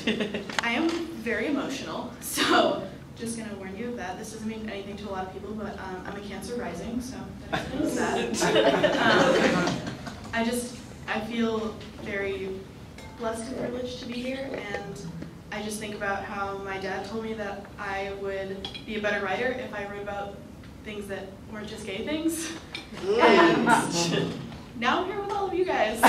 I am very emotional, so just going to warn you of that. This doesn't mean anything to a lot of people, but I'm a Cancer rising, so that explains that. I feel very blessed and privileged to be here, and I just think about how my dad told me that I would be a better writer if I wrote about things that weren't just gay things. And now I'm here with all of you guys.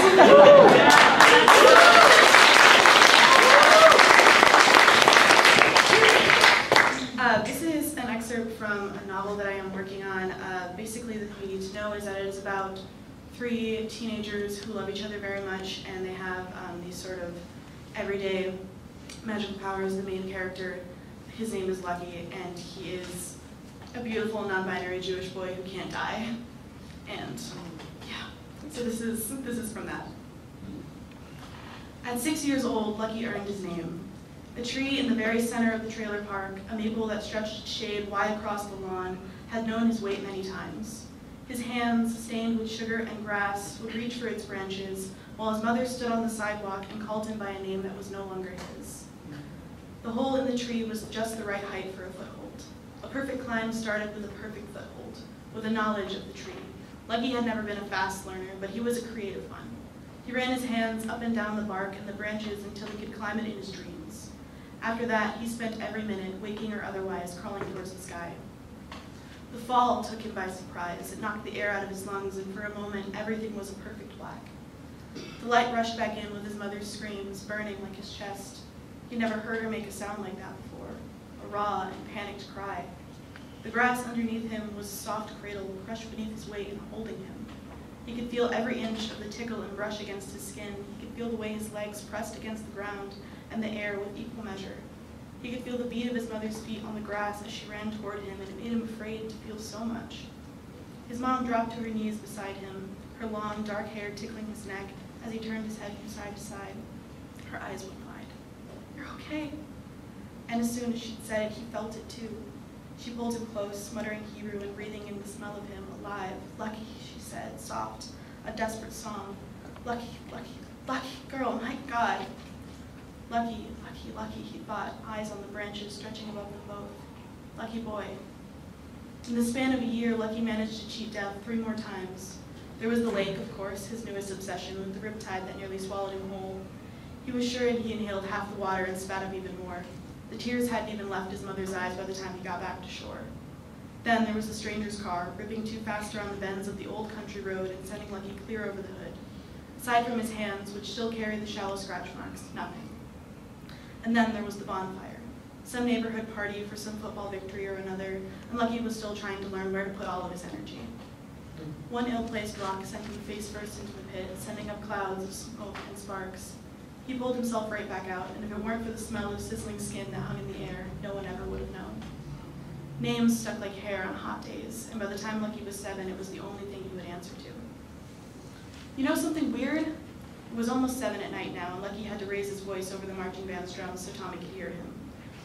This is an excerpt from a novel that I am working on. Basically, the thing you need to know is that it is about 3 teenagers who love each other very much, and they have these sort of everyday magical powers. The main character, his name is Lucky, and he is a beautiful non-binary Jewish boy who can't die. And yeah, so this is from that. At 6 years old, Lucky earned his name. A tree in the very center of the trailer park, a maple that stretched its shade wide across the lawn, had known his weight many times. His hands, stained with sugar and grass, would reach for its branches, while his mother stood on the sidewalk and called him by a name that was no longer his. The hole in the tree was just the right height for a foothold. A perfect climb started with a perfect foothold, with a knowledge of the tree. Lucky had never been a fast learner, but he was a creative one. He ran his hands up and down the bark and the branches until he could climb it in his dreams. After that, he spent every minute, waking or otherwise, crawling towards the sky. The fall took him by surprise. It knocked the air out of his lungs, and for a moment, everything was a perfect black. The light rushed back in with his mother's screams, burning like his chest. He'd never heard her make a sound like that before, a raw and panicked cry. The grass underneath him was a soft cradle, crushed beneath his weight and holding him. He could feel every inch of the tickle and brush against his skin. He could feel the way his legs pressed against the ground and the air with equal measure. He could feel the beat of his mother's feet on the grass as she ran toward him, and it made him afraid to feel so much. His mom dropped to her knees beside him, her long, dark hair tickling his neck as he turned his head from side to side. Her eyes went wide. "You're okay." And as soon as she'd said it, he felt it too. She pulled him close, muttering Hebrew and breathing in the smell of him, alive. "Lucky," she said, soft, a desperate song. "Lucky, lucky, lucky girl, my God." Lucky, lucky, lucky, he thought, eyes on the branches stretching above them both. Lucky boy. In the span of a year, Lucky managed to cheat death 3 more times. There was the lake, of course, his newest obsession, with the riptide that nearly swallowed him whole. He was sure he inhaled half the water and spat up even more. The tears hadn't even left his mother's eyes by the time he got back to shore. Then there was the stranger's car, ripping too fast around the bends of the old country road and sending Lucky clear over the hood. Aside from his hands, which still carried the shallow scratch marks, nothing. And then there was the bonfire, some neighborhood party for some football victory or another, and Lucky was still trying to learn where to put all of his energy. One ill-placed rock sent him face first into the pit, sending up clouds of smoke and sparks. He pulled himself right back out, and if it weren't for the smell of sizzling skin that hung in the air, no one ever would have known. Names stuck like hair on hot days, and by the time Lucky was 7, it was the only thing he would answer to. You know something weird? It was almost 7 at night now, and Lucky had to raise his voice over the marching band's drums so Tommy could hear him.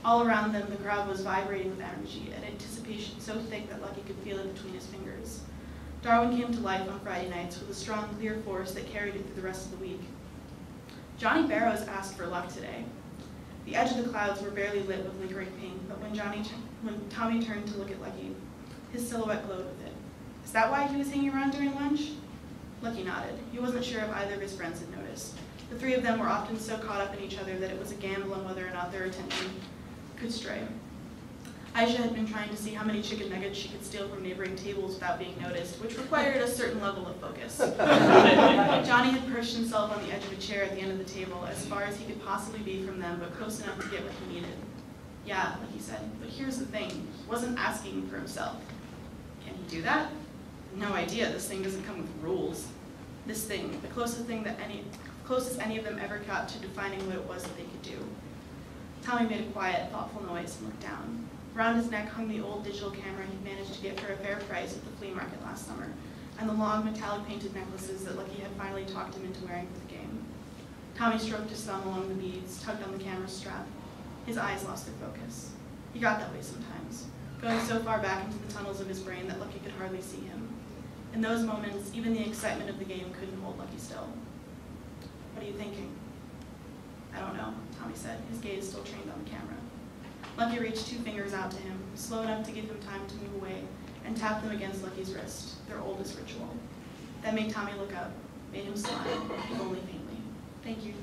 All around them, the crowd was vibrating with energy, an anticipation so thick that Lucky could feel it between his fingers. Darwin came to life on Friday nights with a strong, clear force that carried it through the rest of the week. Johnny Barrows asked for luck today. The edge of the clouds were barely lit with lingering pink, but when Tommy turned to look at Lucky, his silhouette glowed with it. Is that why he was hanging around during lunch? Lucky nodded. He wasn't sure if either of his friends had noticed. The 3 of them were often so caught up in each other that it was a gamble on whether or not their attention could stray. Aisha had been trying to see how many chicken nuggets she could steal from neighboring tables without being noticed, which required a certain level of focus. Johnny had perched himself on the edge of a chair at the end of the table, as far as he could possibly be from them, but close enough to get what he needed. Yeah, like he said, but here's the thing. He wasn't asking for himself. Can he do that? No idea. This thing doesn't come with rules. This thing, the closest any of them ever got to defining what it was that they could do. Tommy made a quiet, thoughtful noise and looked down. Around his neck hung the old digital camera he'd managed to get for a fair price at the flea market last summer, and the long metallic painted necklaces that Lucky had finally talked him into wearing for the game. Tommy stroked his thumb along the beads, tugged on the camera strap. His eyes lost their focus. He got that way sometimes, going so far back into the tunnels of his brain that Lucky could hardly see him. In those moments, even the excitement of the game couldn't hold Lucky still. What are you thinking? I don't know, Tommy said, his gaze still trained on the camera. Lucky reached 2 fingers out to him, slow enough to give him time to move away, and tapped them against Lucky's wrist, their oldest ritual. That made Tommy look up, made him smile, if only faintly. Thank you.